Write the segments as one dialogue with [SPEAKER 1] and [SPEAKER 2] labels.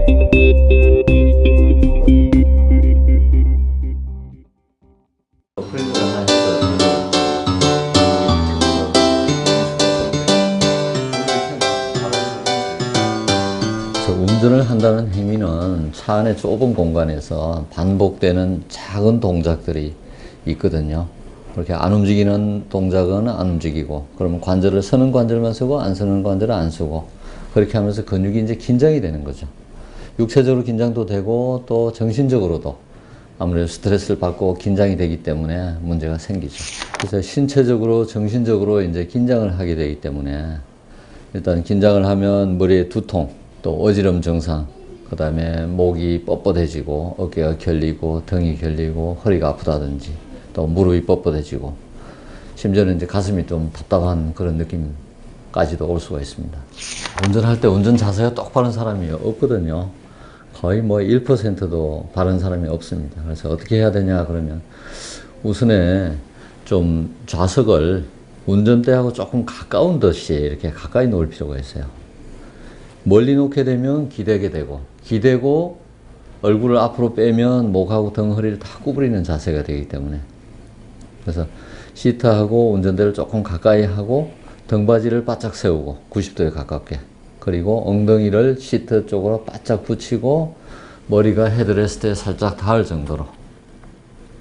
[SPEAKER 1] 운전을 한다는 행위는 차 안의 좁은 공간에서 반복되는 작은 동작들이 있거든요. 그렇게 안 움직이는 동작은 안 움직이고, 그러면 관절을 서는 관절만 쓰고 안 서는 관절은 안 쓰고, 그렇게 하면서 근육이 이제 긴장이 되는 거죠. 육체적으로 긴장도 되고 또 정신적으로도 아무래도 스트레스를 받고 긴장이 되기 때문에 문제가 생기죠. 그래서 신체적으로 정신적으로 이제 긴장을 하게 되기 때문에 일단 긴장을 하면 머리에 두통, 또 어지럼 증상, 그 다음에 목이 뻣뻣해지고 어깨가 결리고 등이 결리고 허리가 아프다든지 또 무릎이 뻣뻣해지고 심지어는 이제 가슴이 좀 답답한 그런 느낌까지도 올 수가 있습니다. 운전할 때 운전 자세가 똑바른 사람이 없거든요. 거의 뭐 1%도 바른 사람이 없습니다. 그래서 어떻게 해야 되냐 그러면 우선에 좀 좌석을 운전대하고 조금 가까운 듯이 이렇게 가까이 놓을 필요가 있어요. 멀리 놓게 되면 기대게 되고, 기대고 얼굴을 앞으로 빼면 목하고 등, 허리를 다 구부리는 자세가 되기 때문에, 그래서 시트하고 운전대를 조금 가까이 하고 등받이를 바짝 세우고 90도에 가깝게, 그리고 엉덩이를 시트 쪽으로 바짝 붙이고 머리가 헤드레스트에 살짝 닿을 정도로,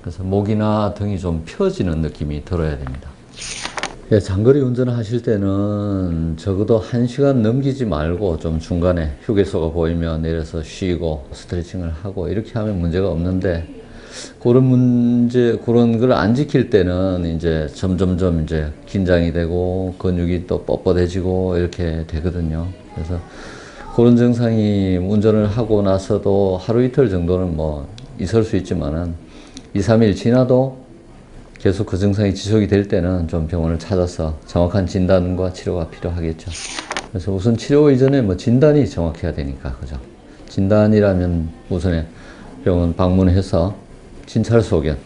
[SPEAKER 1] 그래서 목이나 등이 좀 펴지는 느낌이 들어야 됩니다. 장거리 운전을 하실 때는 적어도 1시간 넘기지 말고 좀 중간에 휴게소가 보이면 내려서 쉬고 스트레칭을 하고 이렇게 하면 문제가 없는데, 그런 걸 안 지킬 때는 이제 점점점 이제 긴장이 되고 근육이 또 뻣뻣해지고 이렇게 되거든요. 그래서 그런 증상이 운전을 하고 나서도 하루 이틀 정도는 뭐 있을 수 있지만은 2, 3일 지나도 계속 그 증상이 지속이 될 때는 좀 병원을 찾아서 정확한 진단과 치료가 필요하겠죠. 그래서 우선 치료 이전에 뭐 진단이 정확해야 되니까, 그죠? 진단이라면 우선에 병원 방문해서 진찰소견,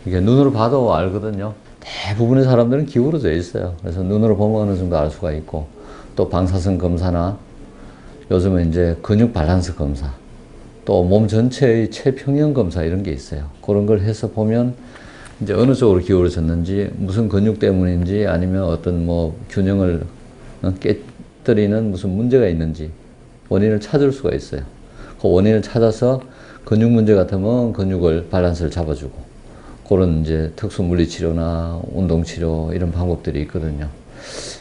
[SPEAKER 1] 이게 눈으로 봐도 알거든요. 대부분의 사람들은 기울어져 있어요. 그래서 눈으로 보면 어느 정도 알 수가 있고, 또 방사선 검사나 요즘은 이제 근육 밸런스 검사, 또 몸 전체의 체평형 검사 이런 게 있어요. 그런 걸 해서 보면 이제 어느 쪽으로 기울어졌는지, 무슨 근육 때문인지, 아니면 어떤 뭐 균형을 깨뜨리는 무슨 문제가 있는지 원인을 찾을 수가 있어요. 그 원인을 찾아서 근육 문제 같으면 근육을 밸런스를 잡아주고, 그런 이제 특수 물리치료나 운동치료 이런 방법들이 있거든요.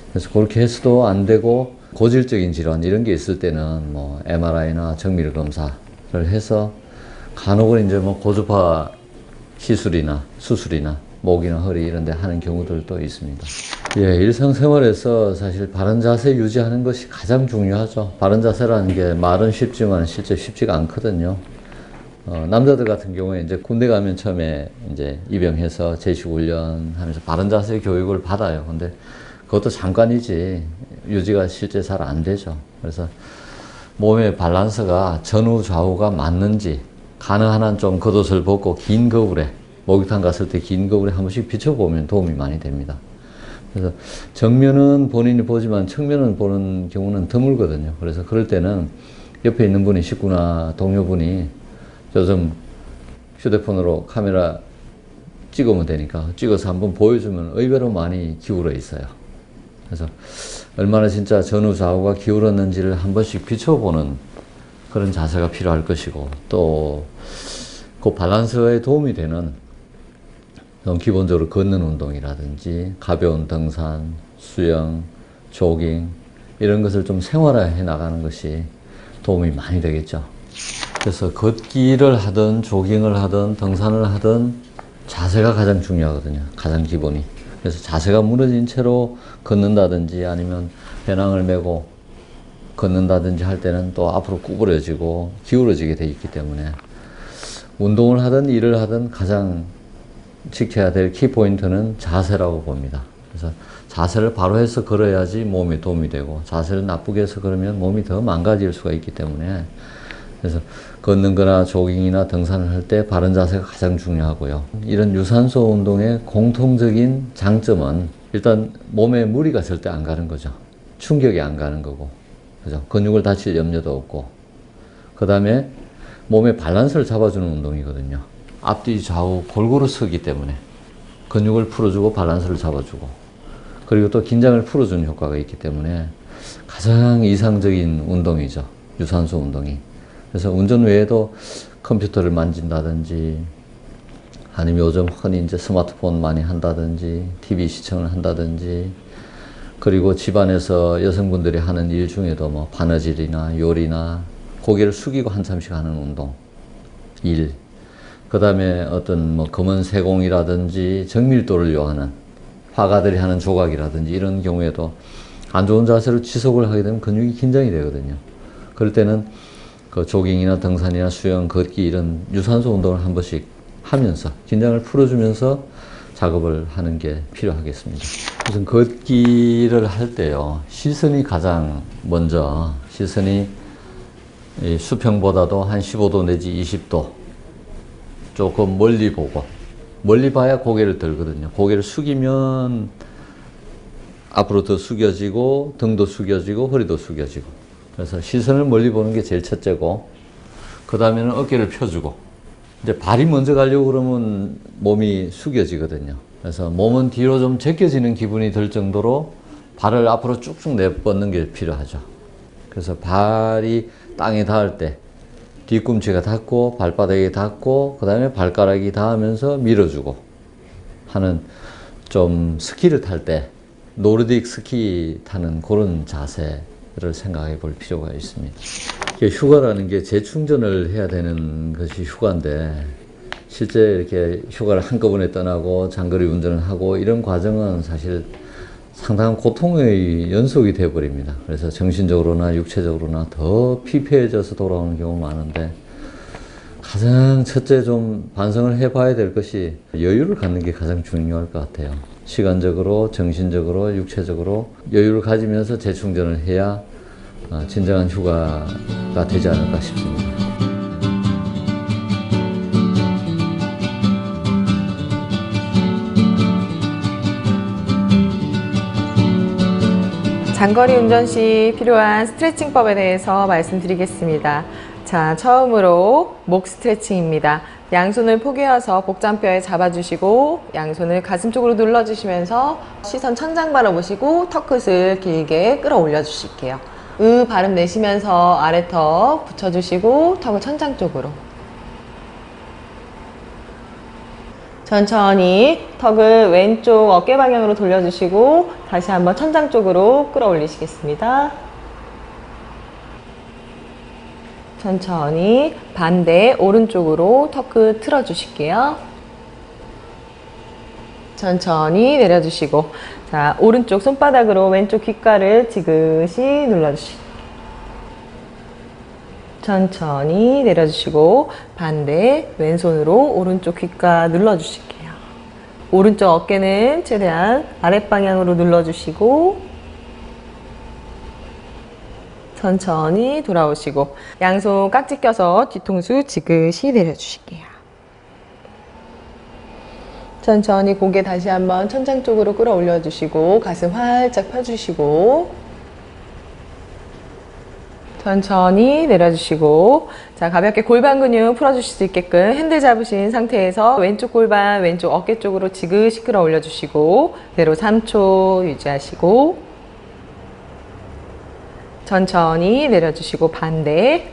[SPEAKER 1] 그래서 그렇게 해서도 안 되고 고질적인 질환 이런 게 있을 때는 뭐 MRI나 정밀 검사를 해서 간혹은 이제 뭐 고주파 시술이나 수술이나 목이나 허리 이런 데 하는 경우들도 있습니다. 일상생활에서 사실 바른 자세 유지하는 것이 가장 중요하죠. 바른 자세라는 게 말은 쉽지만 실제 쉽지가 않거든요. 남자들 같은 경우에 이제 군대 가면 처음에 이제 입영해서 제식훈련 하면서 바른 자세 교육을 받아요. 근데 그것도 잠깐이지 유지가 실제 잘 안 되죠. 그래서 몸의 밸런스가 전후 좌우가 맞는지 가능한 한 좀 겉옷을 벗고 긴 거울에, 목욕탕 갔을 때 긴 거울에 한 번씩 비춰보면 도움이 많이 됩니다. 그래서 정면은 본인이 보지만 측면은 보는 경우는 드물거든요. 그래서 그럴 때는 옆에 있는 분이, 식구나 동료분이 요즘 휴대폰으로 카메라 찍으면 되니까 찍어서 한번 보여주면 의외로 많이 기울어 있어요. 그래서 얼마나 진짜 전후 좌우가 기울었는지를 한 번씩 비춰보는 그런 자세가 필요할 것이고, 또 그 밸런스에 도움이 되는 기본적으로 걷는 운동이라든지 가벼운 등산, 수영, 조깅 이런 것을 좀 생활화해 나가는 것이 도움이 많이 되겠죠. 그래서 걷기를 하든 조깅을 하든 등산을 하든 자세가 가장 중요하거든요. 가장 기본이. 그래서 자세가 무너진 채로 걷는다든지 아니면 배낭을 메고 걷는다든지 할 때는 또 앞으로 구부러지고 기울어지게 돼 있기 때문에 운동을 하든 일을 하든 가장 지켜야 될 키포인트는 자세라고 봅니다. 그래서 자세를 바로 해서 걸어야지 몸에 도움이 되고, 자세를 나쁘게 해서 걸으면 몸이 더 망가질 수가 있기 때문에, 그래서 걷는 거나 조깅이나 등산을 할 때 바른 자세가 가장 중요하고요. 이런 유산소 운동의 공통적인 장점은 일단 몸에 무리가 절대 안 가는 거죠. 충격이 안 가는 거고, 그죠? 근육을 다칠 염려도 없고, 그 다음에 몸의 밸런스를 잡아주는 운동이거든요. 앞뒤 좌우 골고루 서기 때문에 근육을 풀어주고 밸런스를 잡아주고, 그리고 또 긴장을 풀어주는 효과가 있기 때문에 가장 이상적인 운동이죠, 유산소 운동이. 그래서 운전 외에도 컴퓨터를 만진다든지, 아니면 요즘 흔히 이제 스마트폰 많이 한다든지, TV 시청을 한다든지, 그리고 집안에서 여성분들이 하는 일 중에도 뭐 바느질이나 요리나 고개를 숙이고 한참씩 하는 운동, 일, 그 다음에 어떤 뭐 검은 세공이라든지 정밀도를 요하는 화가들이 하는 조각이라든지 이런 경우에도 안 좋은 자세로 지속을 하게 되면 근육이 긴장이 되거든요. 그럴 때는 그 조깅이나 등산이나 수영, 걷기 이런 유산소 운동을 한 번씩 하면서 긴장을 풀어주면서 작업을 하는 게 필요하겠습니다. 우선 걷기를 할 때요, 시선이 가장 먼저, 시선이 이 수평보다도 한 15도 내지 20도 조금 멀리 보고, 멀리 봐야 고개를 들거든요. 고개를 숙이면 앞으로 더 숙여지고, 등도 숙여지고, 허리도 숙여지고. 그래서 시선을 멀리 보는 게 제일 첫째고, 그 다음에는 어깨를 펴주고, 이제 발이 먼저 가려고 그러면 몸이 숙여지거든요. 그래서 몸은 뒤로 좀 제껴지는 기분이 들 정도로 발을 앞으로 쭉쭉 내뻗는 게 필요하죠. 그래서 발이 땅에 닿을 때 뒤꿈치가 닿고 발바닥이 닿고 그 다음에 발가락이 닿으면서 밀어주고 하는, 좀 스키를 탈 때 노르딕 스키 타는 그런 자세를 생각해 볼 필요가 있습니다. 휴가라는 게 재충전을 해야 되는 것이 휴가인데, 실제 이렇게 휴가를 한꺼번에 떠나고 장거리 운전을 하고 이런 과정은 사실 상당한 고통의 연속이 되어버립니다. 그래서 정신적으로나 육체적으로나 더 피폐해져서 돌아오는 경우가 많은데, 가장 첫째 좀 반성을 해봐야 될 것이 여유를 갖는 게 가장 중요할 것 같아요. 시간적으로, 정신적으로, 육체적으로 여유를 가지면서 재충전을 해야 진정한 휴가가 되지 않을까 싶습니다.
[SPEAKER 2] 장거리 운전 시 필요한 스트레칭법에 대해서 말씀드리겠습니다. 자, 처음으로 목 스트레칭입니다. 양손을 포개어서 복장뼈에 잡아주시고 양손을 가슴 쪽으로 눌러주시면서 시선 천장 바라보시고 턱끝을 길게 끌어올려 주실게요. 발음 내쉬면서 아래턱 붙여주시고 턱을 천장 쪽으로. 천천히 턱을 왼쪽 어깨 방향으로 돌려주시고 다시 한번 천장 쪽으로 끌어올리시겠습니다. 천천히 반대 오른쪽으로 턱끝 틀어주실게요. 천천히 내려주시고, 자, 오른쪽 손바닥으로 왼쪽 귓가를 지그시 눌러주시고, 천천히 내려주시고 반대 왼손으로 오른쪽 귓가 눌러주실게요. 오른쪽 어깨는 최대한 아랫방향으로 눌러주시고 천천히 돌아오시고 양손 깍지 껴서 뒤통수 지그시 내려주실게요. 천천히 고개 다시 한번 천장 쪽으로 끌어올려 주시고 가슴 활짝 펴주시고 천천히 내려주시고, 자, 가볍게 골반 근육 풀어주실 수 있게끔 핸들 잡으신 상태에서 왼쪽 골반 왼쪽 어깨 쪽으로 지그시 끌어올려 주시고 그대로 3초 유지하시고 천천히 내려주시고 반대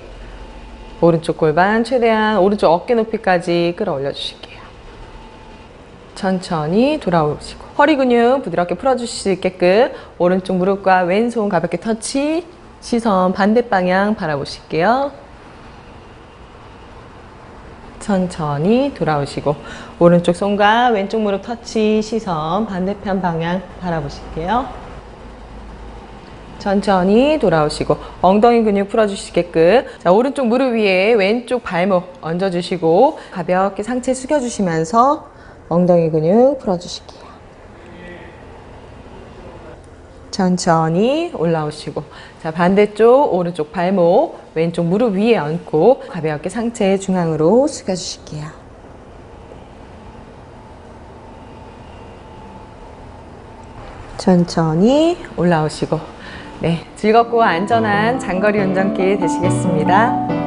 [SPEAKER 2] 오른쪽 골반 최대한 오른쪽 어깨 높이까지 끌어올려 주실게요. 천천히 돌아오시고 허리 근육 부드럽게 풀어주실 수 있게끔 오른쪽 무릎과 왼손 가볍게 터치, 시선 반대 방향 바라보실게요. 천천히 돌아오시고 오른쪽 손과 왼쪽 무릎 터치, 시선 반대편 방향 바라보실게요. 천천히 돌아오시고 엉덩이 근육 풀어주시게끔, 자, 오른쪽 무릎 위에 왼쪽 발목 얹어주시고 가볍게 상체 숙여주시면서 엉덩이 근육 풀어주실게요. 천천히 올라오시고, 자, 반대쪽 오른쪽 발목 왼쪽 무릎 위에 얹고 가볍게 상체 중앙으로 숙여주실게요. 천천히 올라오시고, 네, 즐겁고 안전한 장거리 운전길 되시겠습니다.